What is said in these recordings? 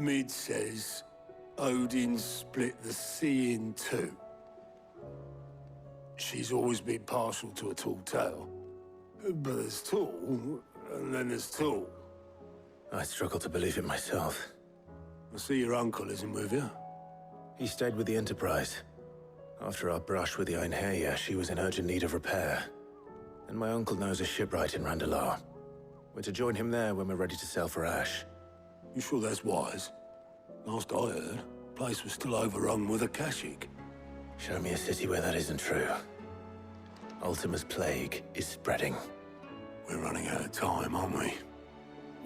Mid says Odin split the sea in two. She's always been partial to a tall tale. But there's tall, and then there's tall. I struggle to believe it myself. I see your uncle isn't with you. He stayed with the Enterprise. After our brush with the Einherja, she was in urgent need of repair. And my uncle knows a shipwright in Randalar. We're to join him there when we're ready to sail for Ash. You sure that's wise? Last I heard, the place was still overrun with Akashic. Show me a city where that isn't true. Ultima's plague is spreading. We're running out of time, aren't we?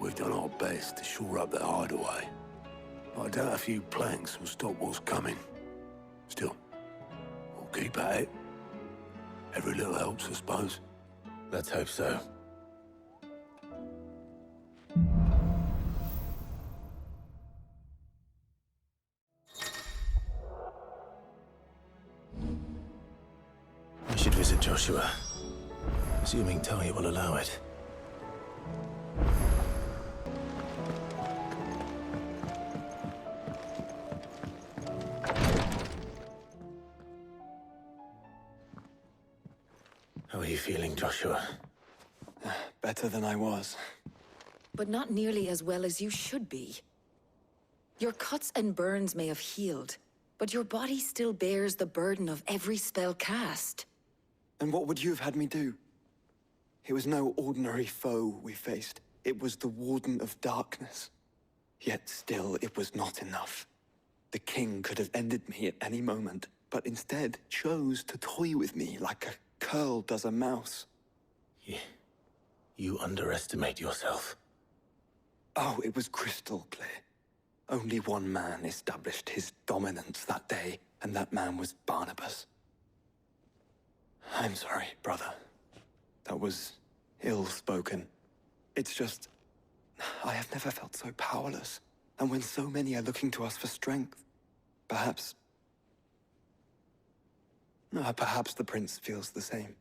We've done our best to shore up that hideaway. I doubt a few planks will stop what's coming. Still, we'll keep at it. Every little helps, I suppose. Let's hope so. We should visit Joshua. Assuming Talia will allow it. How are you feeling, Joshua? Better than I was. But not nearly as well as you should be. Your cuts and burns may have healed, but your body still bears the burden of every spell cast. And what would you have had me do? It was no ordinary foe we faced. It was the Warden of Darkness. Yet still, it was not enough. The king could have ended me at any moment, but instead chose to toy with me like a curl does a mouse. You underestimate yourself. Oh, it was crystal clear. Only one man established his dominance that day, and that man was Barnabas. I'm sorry, brother. That was ill-spoken. It's just, I have never felt so powerless. And when so many are looking to us for strength, perhaps the prince feels the same.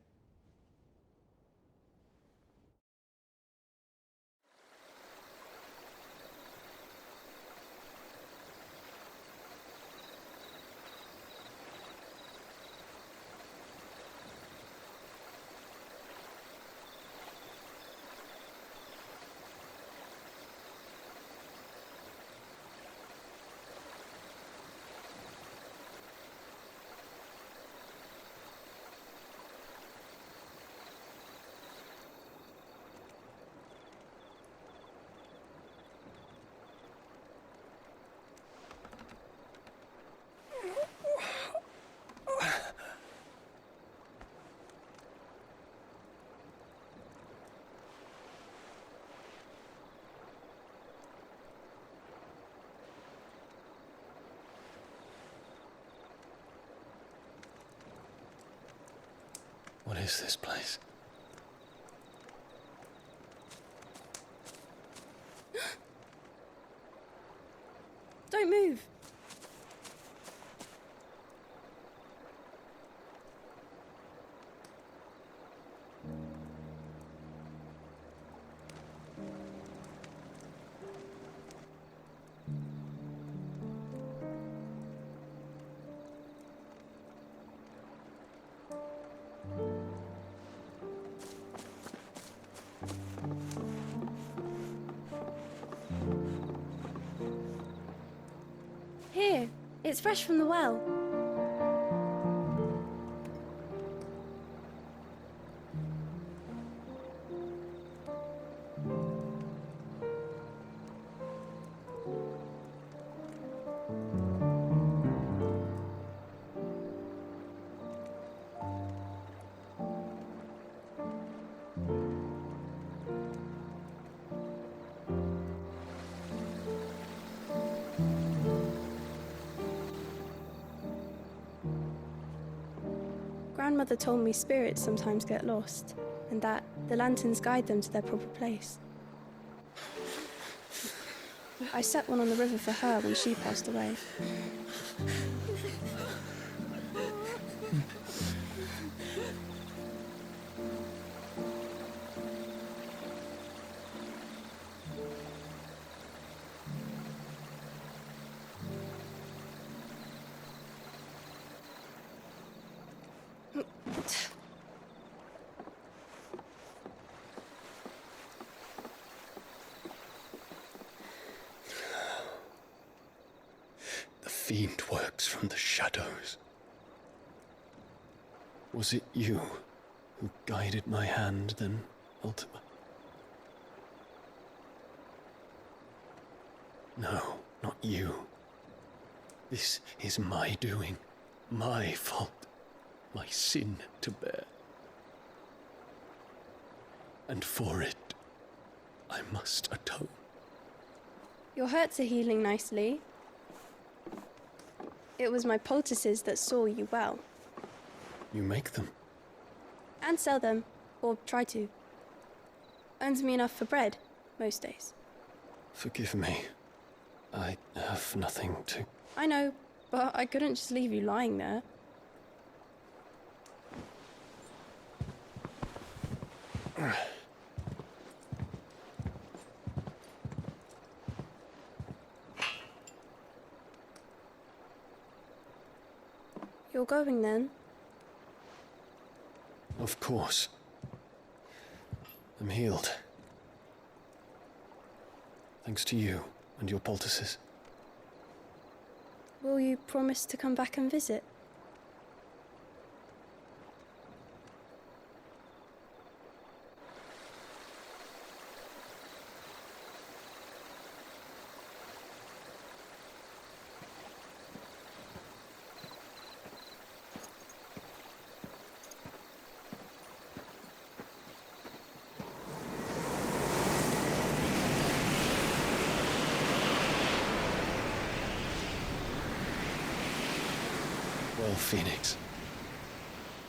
What is this place? Don't move. Here, it's fresh from the well. Grandmother told me spirits sometimes get lost, and that the lanterns guide them to their proper place. I set one on the river for her when she passed away. fiend works from the shadows. Was it you who guided my hand then, Ultima? No, not you. This is my doing, my fault, my sin to bear. And for it, I must atone. Your hurts are healing nicely. It was my poultices that saw you well. You make them? And sell them, or try to. Earns me enough for bread, most days. Forgive me. I have nothing to... I know, but I couldn't just leave you lying there. You're going then? Of course. I'm healed. Thanks to you and your poultices. Will you promise to come back and visit? Well, Phoenix,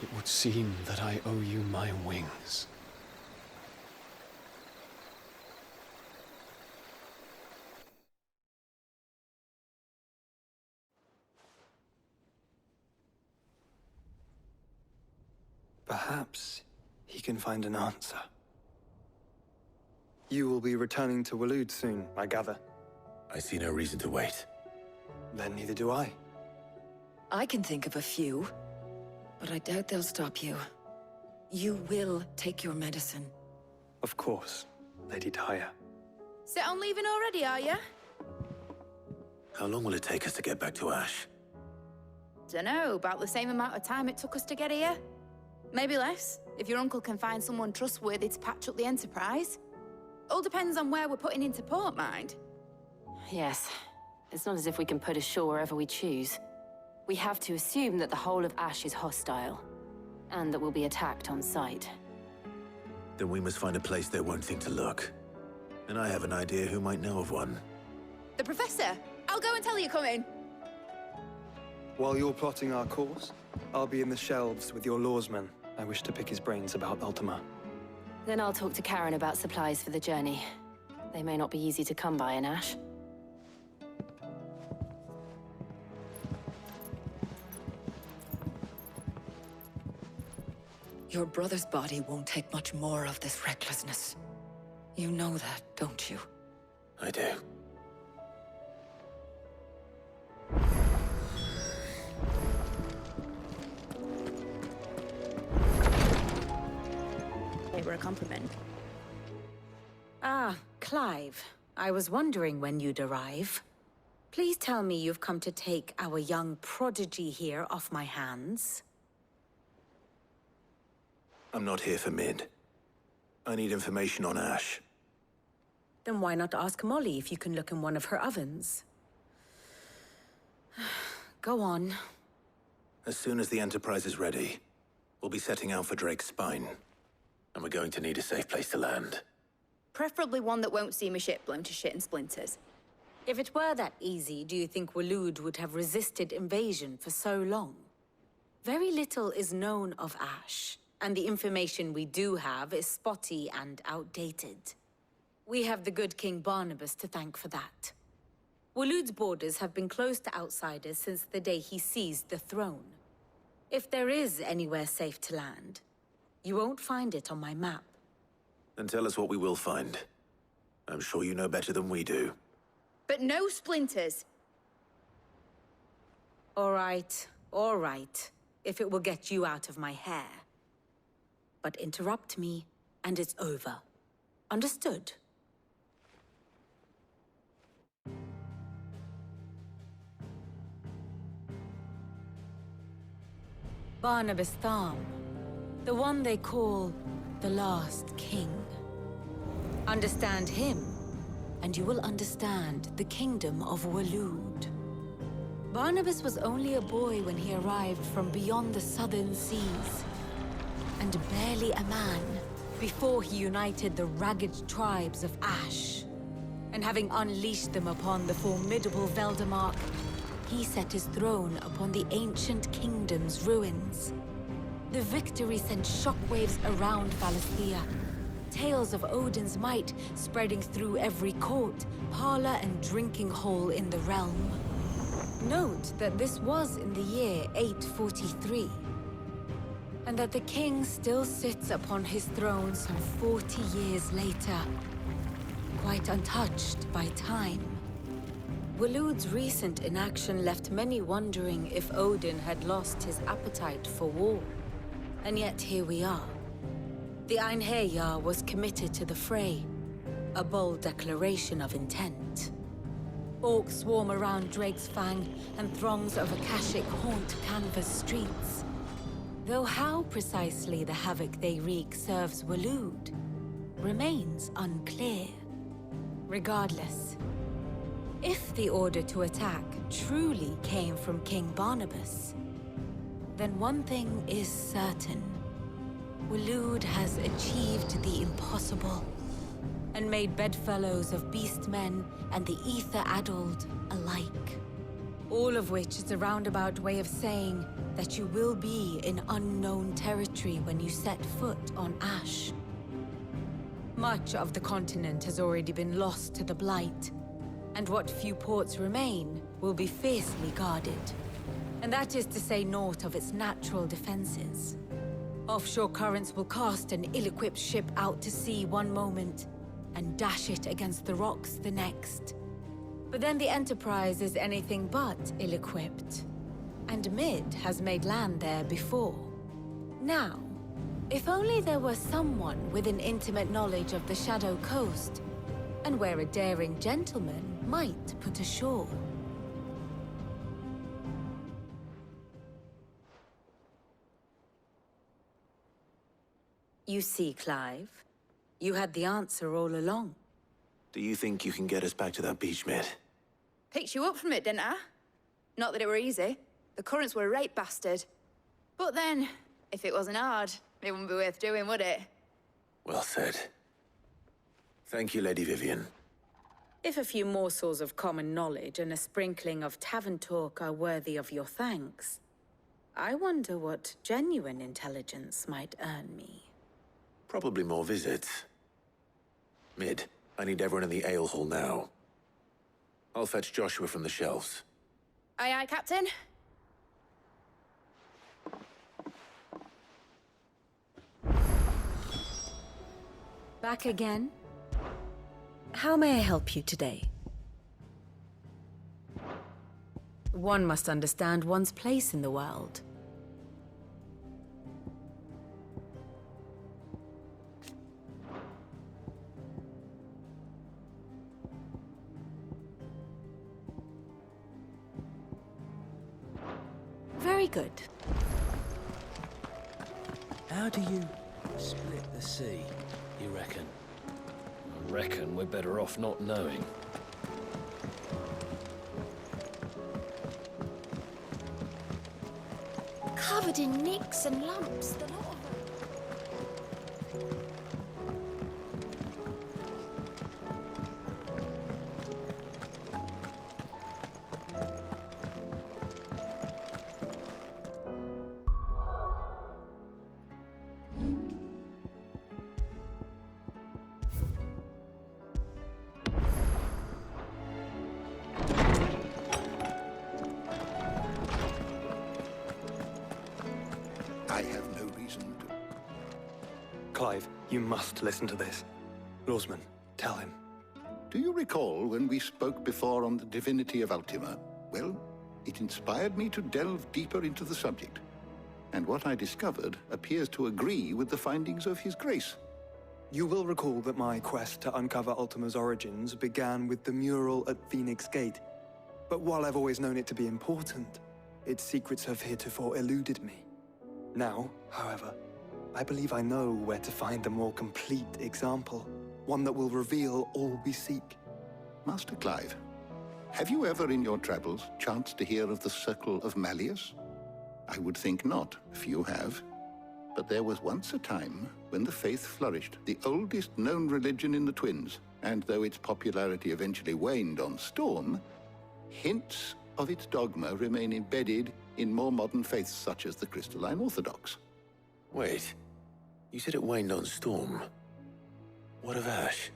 it would seem that I owe you my wings. Perhaps he can find an answer. You will be returning to Waloed soon, I gather. I see no reason to wait. Then neither do I. I can think of a few, but I doubt they'll stop you. You will take your medicine. Of course, Lady Daya. Set on leaving already, are you? How long will it take us to get back to Ash? Dunno, about the same amount of time it took us to get here. Maybe less, if your uncle can find someone trustworthy to patch up the Enterprise. All depends on where we're putting into port, mind. Yes. It's not as if we can put ashore wherever we choose. We have to assume that the whole of Ash is hostile, and that we'll be attacked on sight. Then we must find a place they won't think to look. And I have an idea who might know of one. The Professor! I'll go and tell you coming! While you're plotting our course, I'll be in the shelves with your lawsman. I wish to pick his brains about Ultima. Then I'll talk to Karen about supplies for the journey. They may not be easy to come by in Ash. Your brother's body won't take much more of this recklessness. You know that, don't you? I do. They were a compliment. Ah, Clive. I was wondering when you'd arrive. Please tell me you've come to take our young prodigy here off my hands. I'm not here for Mid. I need information on Ash. Then why not ask Molly if you can look in one of her ovens? Go on. As soon as the Enterprise is ready, we'll be setting out for Drake's Spine. And we're going to need a safe place to land. Preferably one that won't see my ship blown to shit and splinters. If it were that easy, do you think Waloed would have resisted invasion for so long? Very little is known of Ash, and the information we do have is spotty and outdated. We have the good King Barnabas to thank for that. Waloed's borders have been closed to outsiders since the day he seized the throne. If there is anywhere safe to land, you won't find it on my map. Then tell us what we will find. I'm sure you know better than we do. But no splinters! All right, if it will get you out of my hair. But interrupt me, and it's over. Understood? Barnabas Tharm, the one they call the Last King. Understand him, and you will understand the kingdom of Waloed. Barnabas was only a boy when he arrived from beyond the southern seas, and barely a man before he united the ragged tribes of Ash. And having unleashed them upon the formidable Veldamark, he set his throne upon the ancient kingdom's ruins. The victory sent shockwaves around Valisthea, tales of Odin's might spreading through every court, parlor, and drinking hole in the realm. Note that this was in the year 843, and that the king still sits upon his throne some 40 years later, quite untouched by time. Waloed's recent inaction left many wondering if Odin had lost his appetite for war. And yet here we are. The Einherjar was committed to the fray, a bold declaration of intent. Orcs swarm around Drakesfang, and throngs of Akashic haunt Canvas streets. Though how precisely the havoc they wreak serves Waloed remains unclear. Regardless, if the order to attack truly came from King Barnabas, then one thing is certain. Waloed has achieved the impossible, and made bedfellows of beastmen and the ether-addled alike. All of which is a roundabout way of saying that you will be in unknown territory when you set foot on Ash. Much of the continent has already been lost to the Blight, and what few ports remain will be fiercely guarded. And that is to say naught of its natural defenses. Offshore currents will cast an ill-equipped ship out to sea one moment, and dash it against the rocks the next. But then the Enterprise is anything but ill-equipped, and Mid has made land there before. Now, if only there were someone with an intimate knowledge of the Shadow Coast, and where a daring gentleman might put ashore. You see, Clive, you had the answer all along. Do you think you can get us back to that beach, Mid? Picked you up from it, didn't I? Not that it were easy. The currents were a right bastard. But then, if it wasn't hard, it wouldn't be worth doing, would it? Well said. Thank you, Lady Vivian. If a few morsels of common knowledge and a sprinkling of tavern talk are worthy of your thanks, I wonder what genuine intelligence might earn me. Probably more visits. Mid, I need everyone in the ale hall now. I'll fetch Joshua from the shelves. Aye, aye, Captain. Back again? How may I help you today? One must understand one's place in the world. Very good. How do you split the sea, you reckon? I reckon we're better off not knowing. Covered in nicks and lumps, the lot of them. I have no reason to... Clive, you must listen to this. Lawsman, tell him. Do you recall when we spoke before on the divinity of Ultima? Well, it inspired me to delve deeper into the subject. And what I discovered appears to agree with the findings of His Grace. You will recall that my quest to uncover Ultima's origins began with the mural at Phoenix Gate. But while I've always known it to be important, its secrets have heretofore eluded me. Now, however, I believe I know where to find a more complete example, one that will reveal all we seek. Master Clive, have you ever in your travels chanced to hear of the Circle of Malleus? I would think not, few have. But there was once a time when the faith flourished, the oldest known religion in the Twins, and though its popularity eventually waned on Storm, hints of its dogma remain embedded in more modern faiths such as the Crystalline Orthodox. Wait, you said it waned on Storm. What of Ash?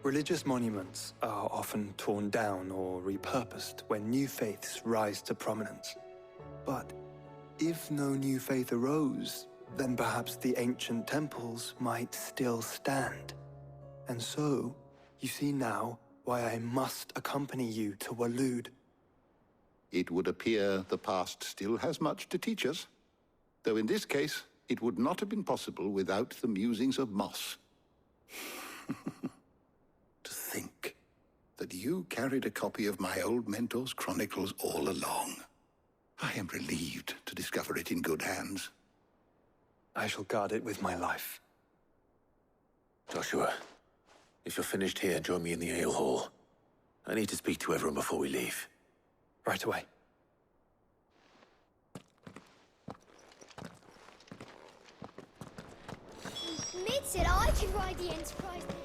Religious monuments are often torn down or repurposed when new faiths rise to prominence. But if no new faith arose, then perhaps the ancient temples might still stand. And so, you see now why I must accompany you to Waloed. It would appear the past still has much to teach us, though in this case, it would not have been possible without the musings of Moss. To think that you carried a copy of my old mentor's chronicles all along. I am relieved to discover it in good hands. I shall guard it with my life. Joshua, if you're finished here, join me in the ale hall. I need to speak to everyone before we leave. Right away. Mid said I could ride the Enterprise name.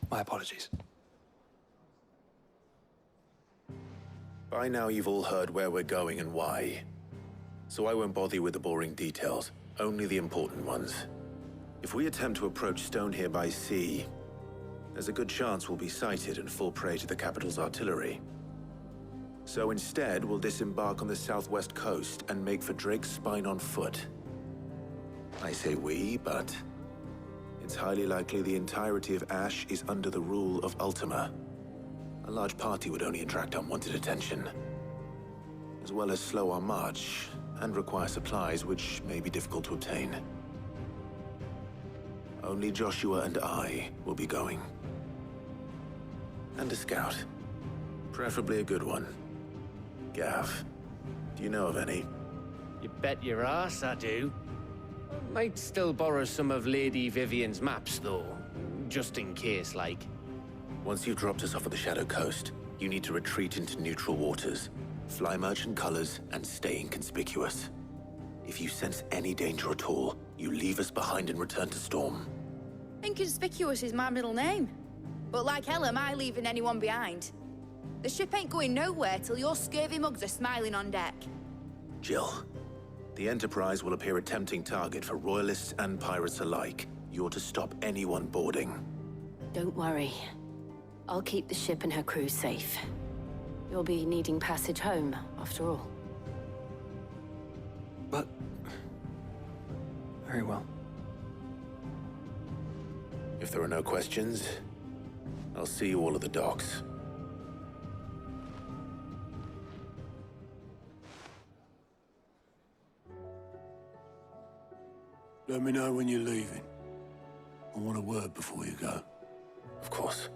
My apologies. By now you've all heard where we're going and why. So I won't bother you with the boring details, only the important ones. If we attempt to approach Stone here by sea, there's a good chance we'll be sighted and fall prey to the capital's artillery. So instead, we'll disembark on the southwest coast and make for Drake's Spine on foot. I say we, but it's highly likely the entirety of Ash is under the rule of Ultima. A large party would only attract unwanted attention, as well as slow our march and require supplies which may be difficult to obtain. Only Joshua and I will be going. And a scout. Preferably a good one. Gav, do you know of any? You bet your ass I do. Might still borrow some of Lady Vivian's maps, though. Just in case, like. Once you've dropped us off at the Shadow Coast, you need to retreat into neutral waters, fly merchant colors, and stay inconspicuous. If you sense any danger at all, you leave us behind and return to Storm. Inconspicuous is my middle name. But like hell am I leaving anyone behind. The ship ain't going nowhere till your scurvy mugs are smiling on deck. Jill, the Enterprise will appear a tempting target for royalists and pirates alike. You're to stop anyone boarding. Don't worry. I'll keep the ship and her crew safe. You'll be needing passage home, after all. But... very well. If there are no questions, I'll see you all at the docks. Let me know when you're leaving. I want a word before you go. Of course.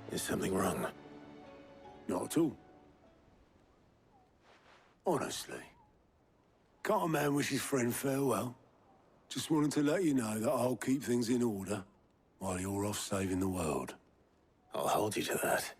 Is something wrong? Not at all. Honestly. Can't a man wish his friend farewell? Just wanted to let you know that I'll keep things in order while you're off saving the world. I'll hold you to that.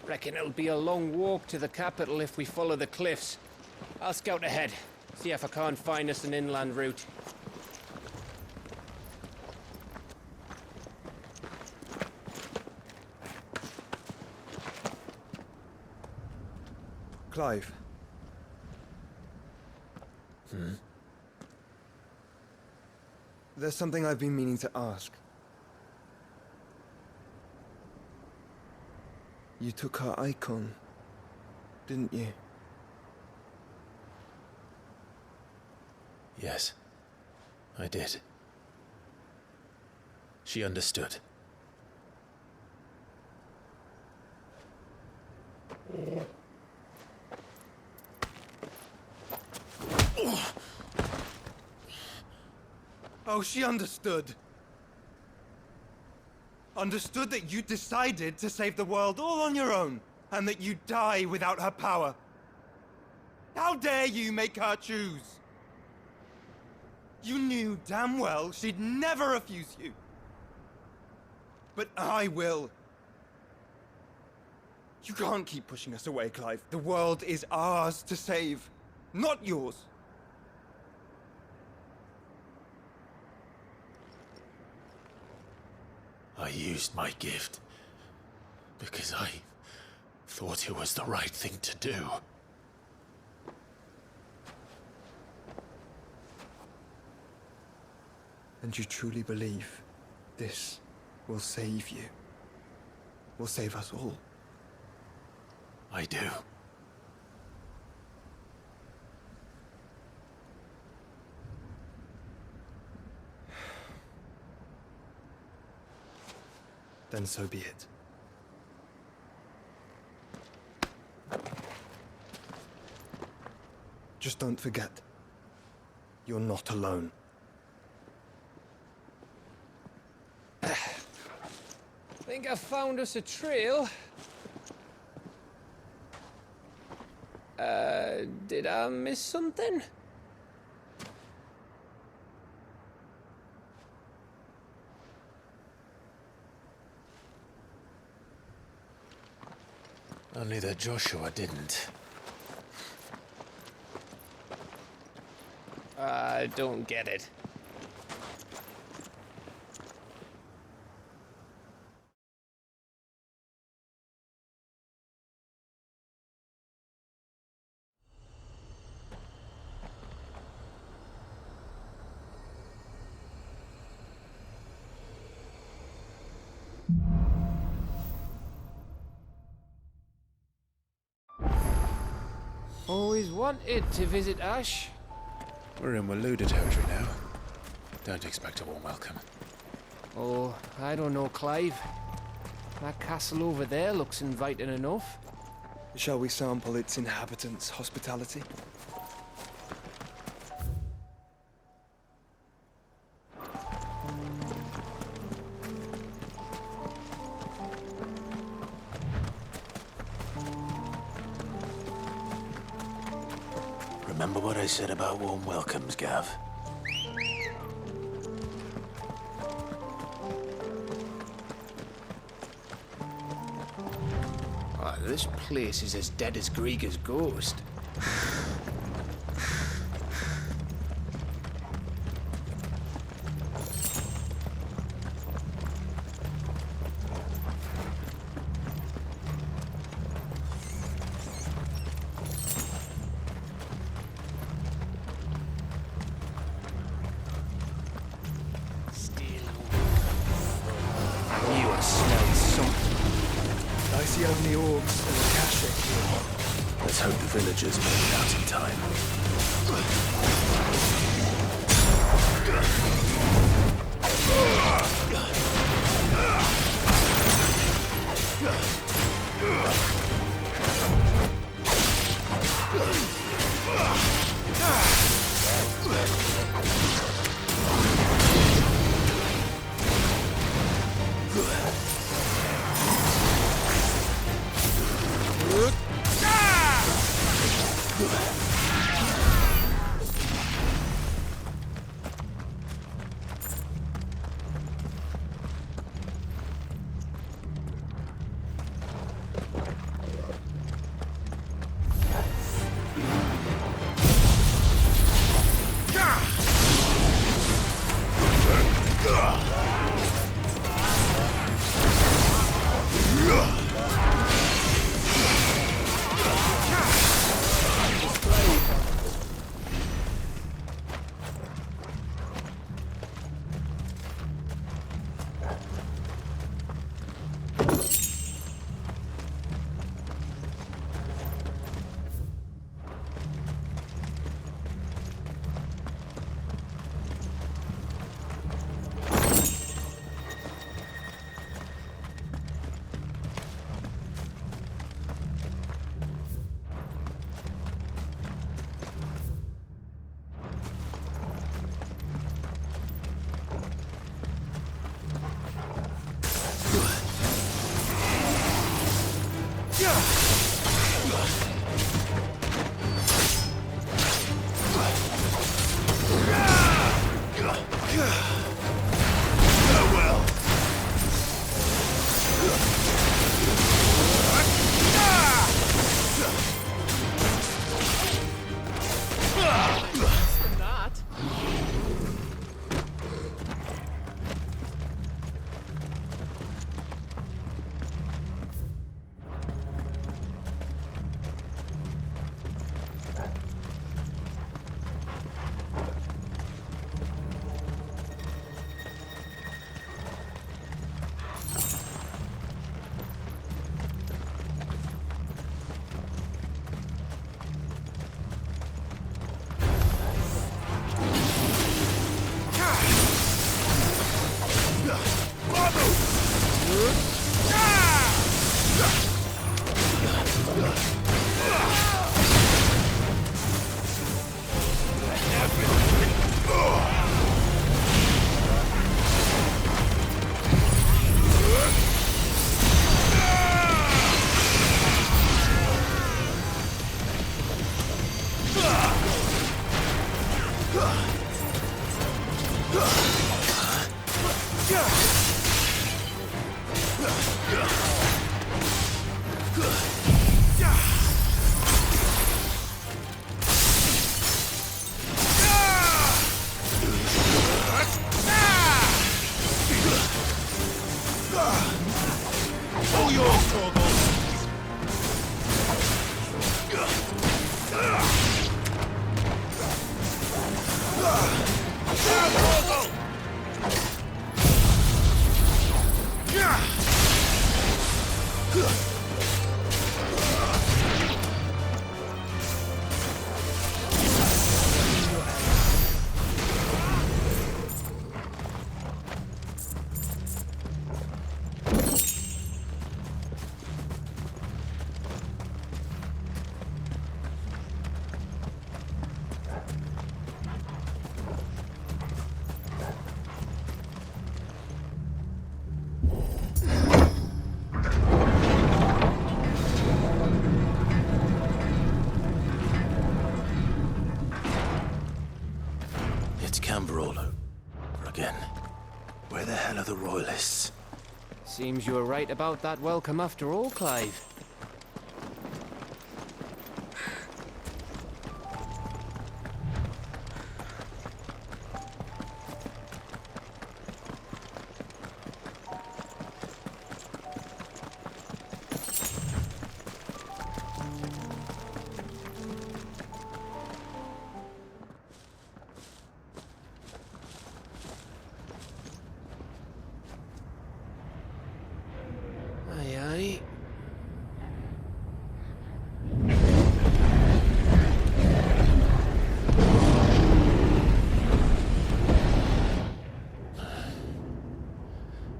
Reckon it'll be a long walk to the capital if we follow the cliffs. I'll scout ahead, see if I can't find us an inland route. Clive. There's something I've been meaning to ask. You took her icon, didn't you? Yes, I did. She understood. Oh, she understood. Understood that you decided to save the world all on your own, and that you'd die without her power. How dare you make her choose? You knew damn well she'd never refuse you. But I will. You can't keep pushing us away, Clive. The world is ours to save, not yours. I used my gift because I thought it was the right thing to do. And you truly believe this will save you? Will save us all? I do. Then so be it. Just don't forget, you're not alone. Think I found us a trail. Did I miss something? Only that Joshua didn't. I don't get it. Always wanted to visit Ash. We're in Waloed territory now. Don't expect a warm welcome. Oh, I don't know, Clive. That castle over there looks inviting enough. Shall we sample its inhabitants' hospitality? Remember what I said about warm welcomes, Gav? Oh, this place is as dead as Grieger's ghost. The only orcs and the cache. Let's hope the villagers make it out in time. all yours, Torgal! Again. Where the hell are the Royalists? Seems you were right about that welcome after all, Clive.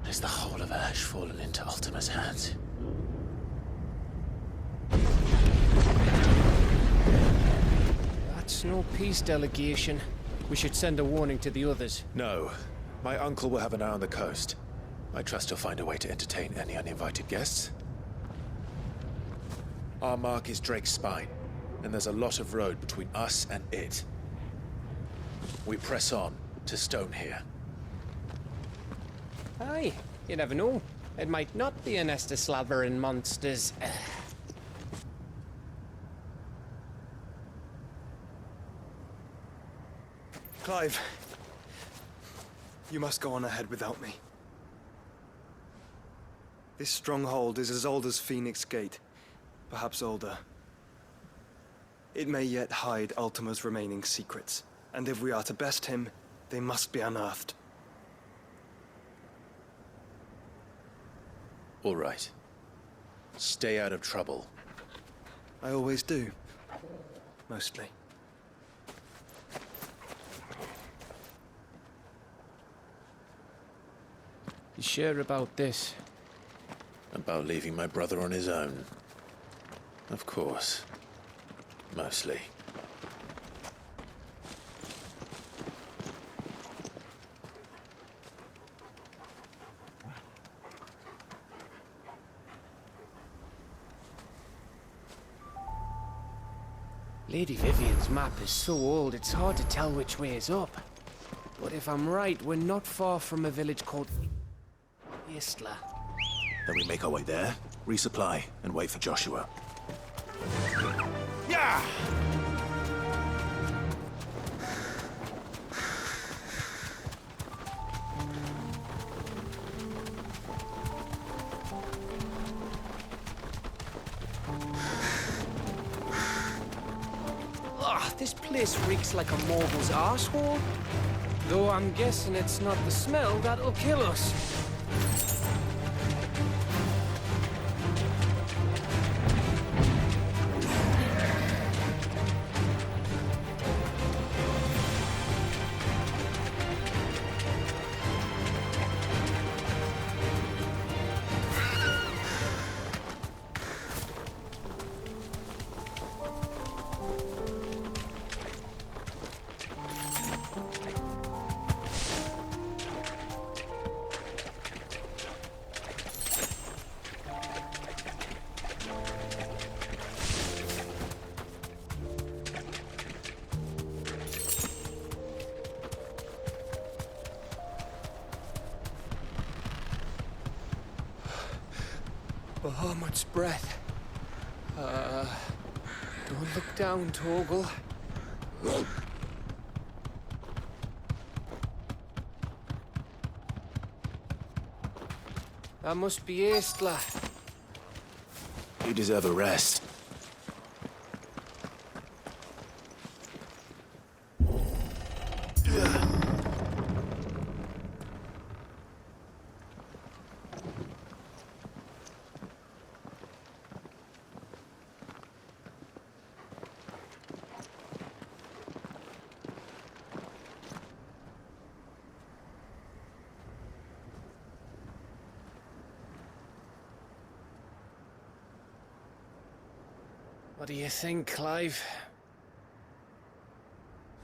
Is the whole of Ash fallen into Ultima's hands? That's no peace delegation. We should send a warning to the others. No. My uncle will have an eye on the coast. I trust he'll find a way to entertain any uninvited guests. Our mark is Drake's Spine, and there's a lot of road between us and it. We press on to Stone here. Aye, you never know. It might not be a nest of slavering monsters. Clive, you must go on ahead without me. This stronghold is as old as Phoenix Gate, perhaps older. It may yet hide Ultima's remaining secrets, and if we are to best him, they must be unearthed. All right. Stay out of trouble. I always do. Mostly. You sure about this? About leaving my brother on his own? Of course. Mostly. Lady Vivian's map is so old, it's hard to tell which way is up. But if I'm right, we're not far from a village called Istla. Then we make our way there, resupply, and wait for Joshua. Yeah! This place reeks like a Mogul's arsehole. Though I'm guessing it's not the smell that'll kill us. Bahamut's breath. Don't look down, Torgal. That must be Istla. You deserve a rest. What do you think, Clive?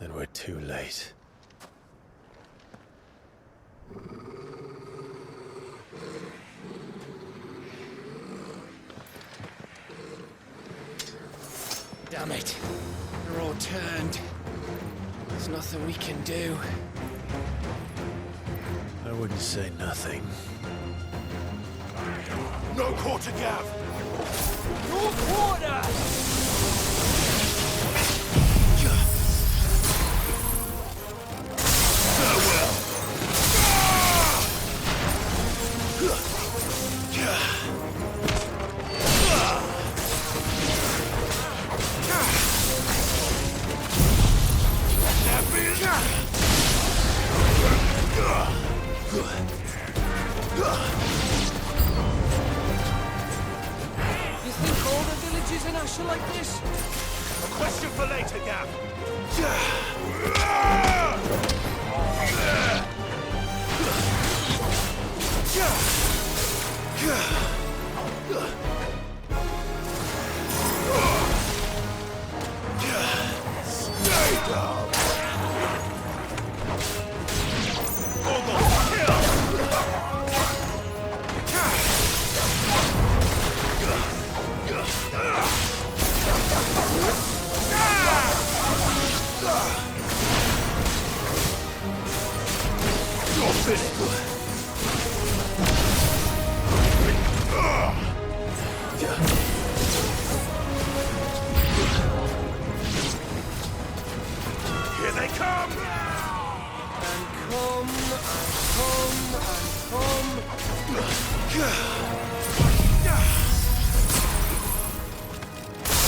Then we're too late. Damn it. They're all turned. There's nothing we can do. I wouldn't say nothing. No quarter, Gav! No quarter! You think all the villages in Ash are like this? A question for later, Gav. Stay down. Here they come! And come,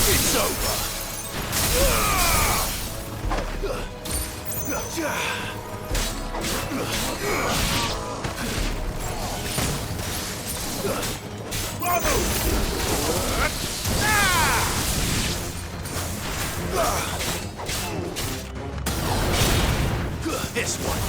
It's over! This one.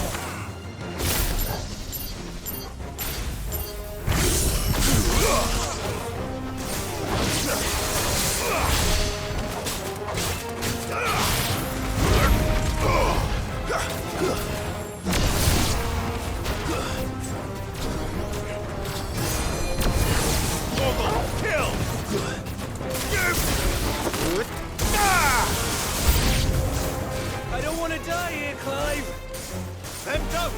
I don't want to die here, Clive. Then don't!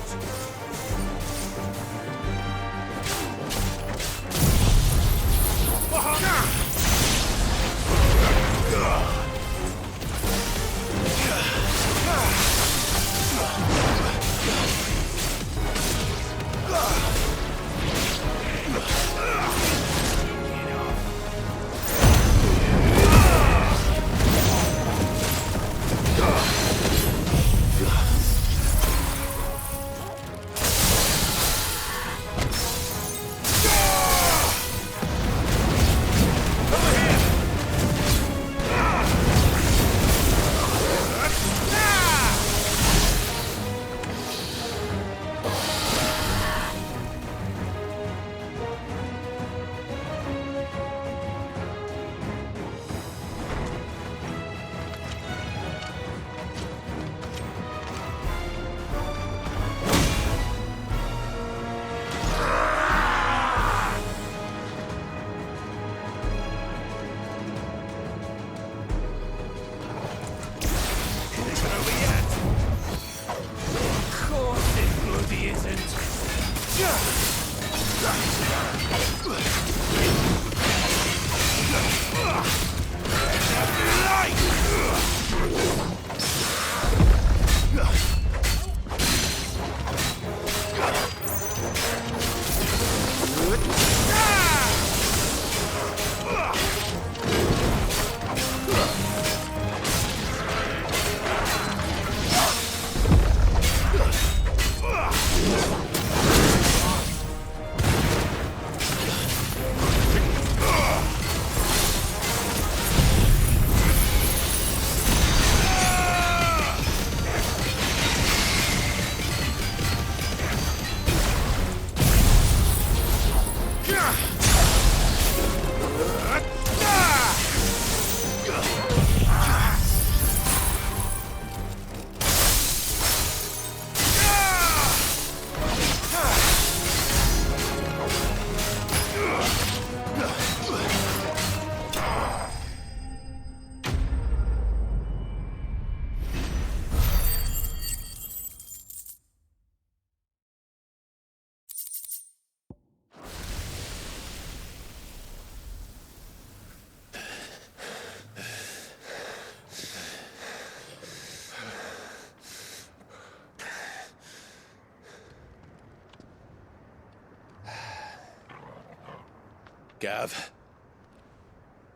Gav?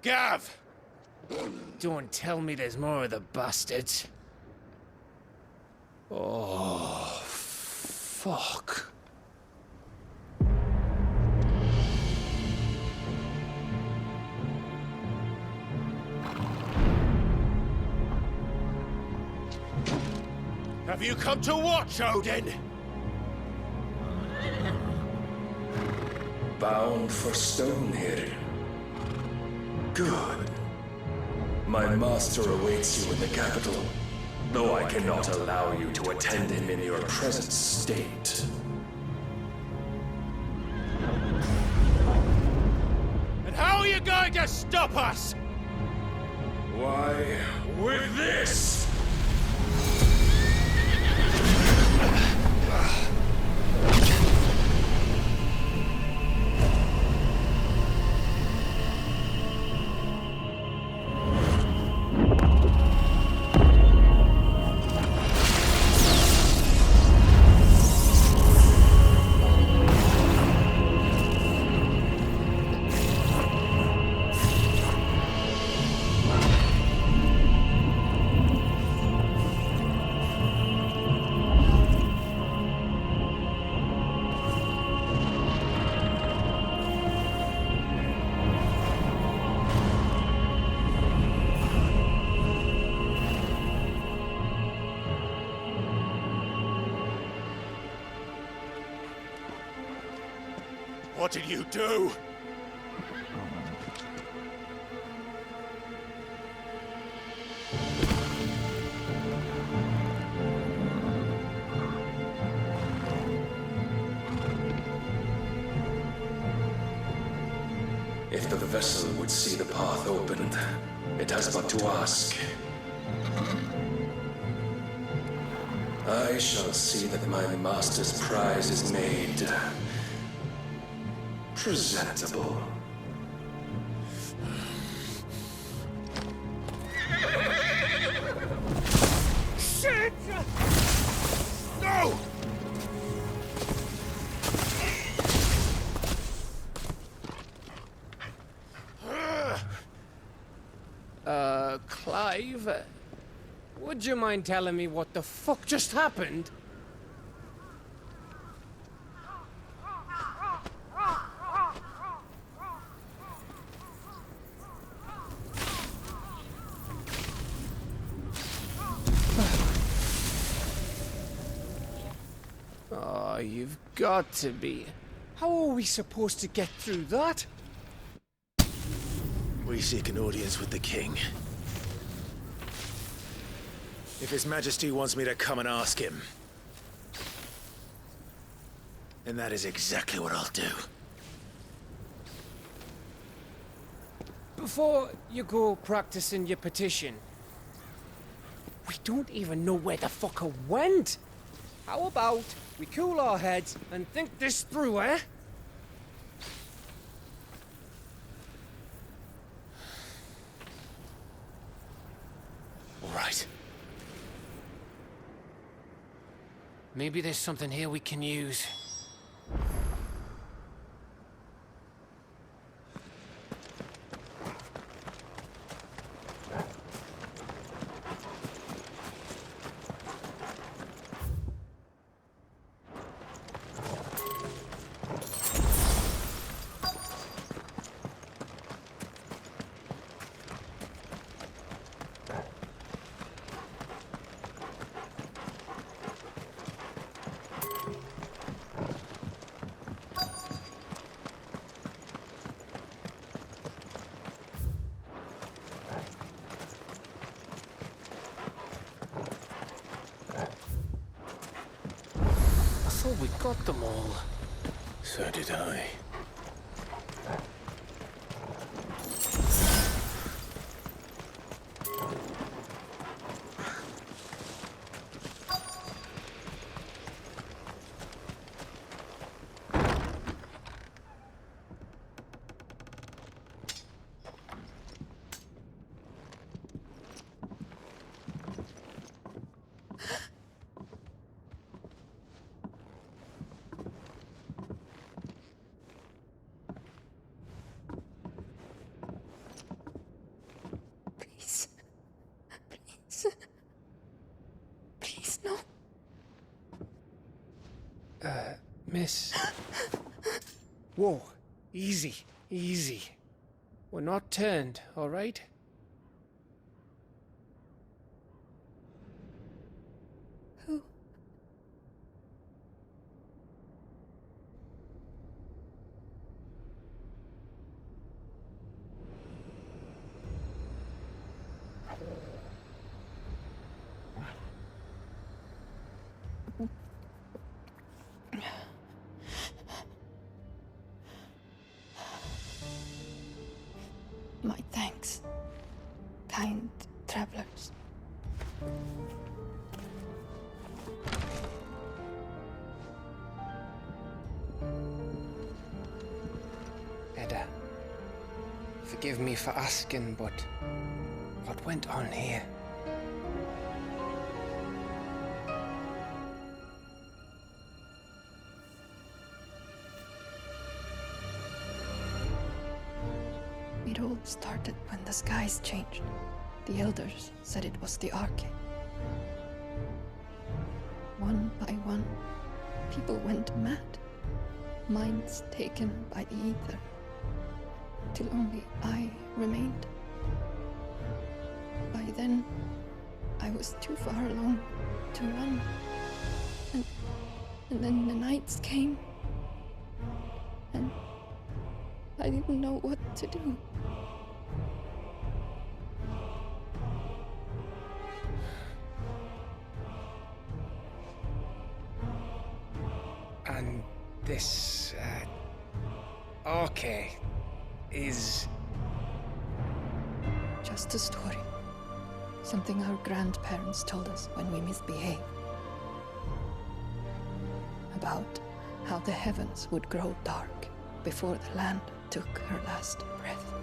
Gav! Don't tell me there's more of the bastards. Oh, fuck. Have you come to watch, Odin? Bound for stone here. Good. My master awaits you in the capital, though I cannot allow you to attend him in your present state. And how are you going to stop us? Why, with this! What did you do? If the vessel would see the path opened, it has but to ask. I shall see that my master's prize is made presentable. Shit! No! Clive? Would you mind telling me what the fuck just happened? Oh, you've got to be. How are we supposed to get through that? We seek an audience with the king. If His Majesty wants me to come and ask him, then that is exactly what I'll do. Before you go practicing your petition, we don't even know where the fucker went. How about we cool our heads and think this through, eh? All right. Maybe there's something here we can use. I thought we got them all. So did I. Miss. Whoa. Easy. Easy. We're not turned, all right? Who? My thanks, kind travelers. Edda, forgive me for asking, but what went on here? It all started when the skies changed. The elders said it was the Arche. One by one, people went mad. Minds taken by the ether. Till only I remained. By then, I was too far along to run. And then the nights came. And I didn't know what to do. And this, Arche is... Just a story. Something our grandparents told us when we misbehaved. About how the heavens would grow dark before the land took her last breath.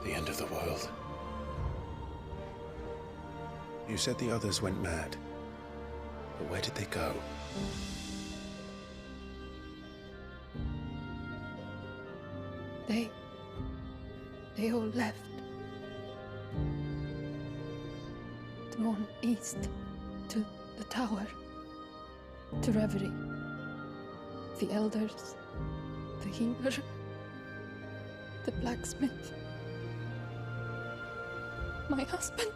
The end of the world. You said the others went mad. But where did they go? They all left. Drawn east to the tower, to reverie. The elders, the healer, the blacksmith, my husband.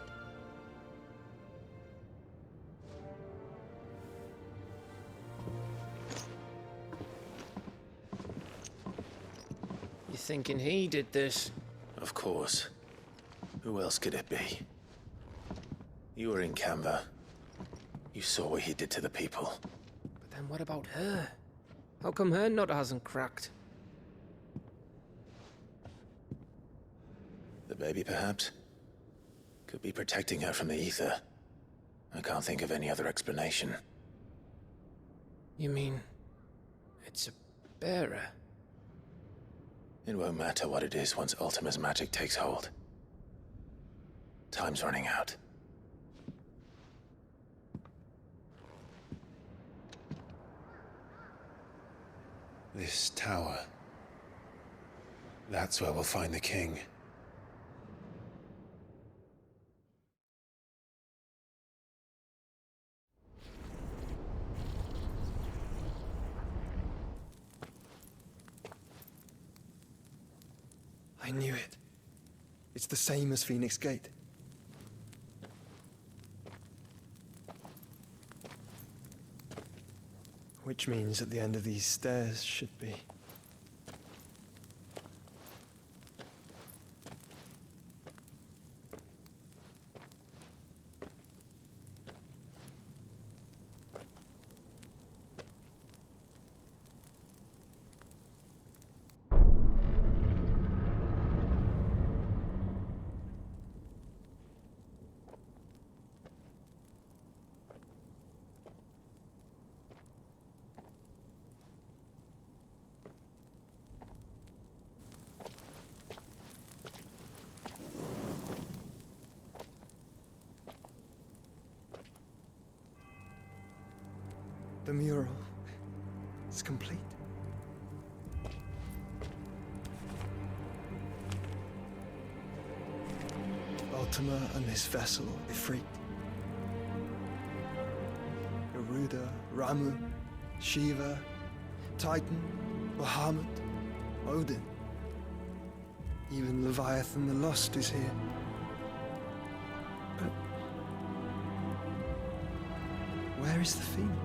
You thinking he did this? Of course. Who else could it be? You were in Canva. You saw what he did to the people. But then what about her? How come her nut hasn't cracked? The baby, perhaps? Could be protecting her from the ether. I can't think of any other explanation. You mean... it's a bearer? It won't matter what it is once Ultima's magic takes hold. Time's running out. This tower. That's where we'll find the king. I knew it. It's the same as Phoenix Gate. Which means at the end of these stairs should be... The mural is complete. Ultima and his vessel, Ifrit. Garuda Ramu, Shiva, Titan, Bahamut, Odin. Even Leviathan the Lost is here. But where is the Phoenix?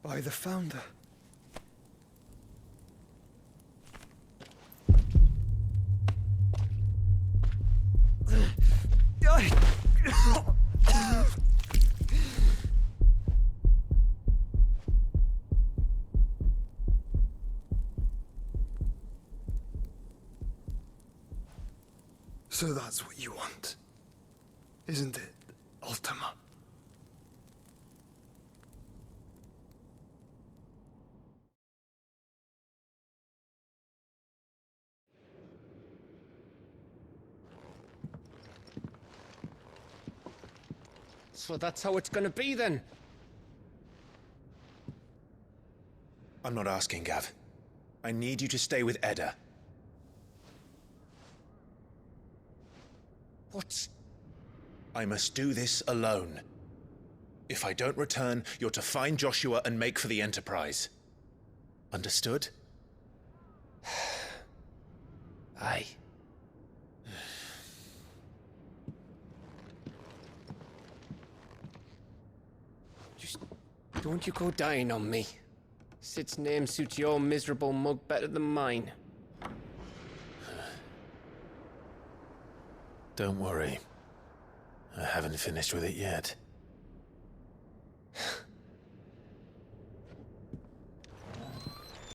By the Founder. So that's what you want, isn't it, Ultima? So that's how it's gonna be then? I'm not asking, Gav. I need you to stay with Edda. What? I must do this alone. If I don't return, you're to find Joshua and make for the Enterprise. Understood? Aye. Just don't you go dying on me. Sid's name suits your miserable mug better than mine. Don't worry. I haven't finished with it yet.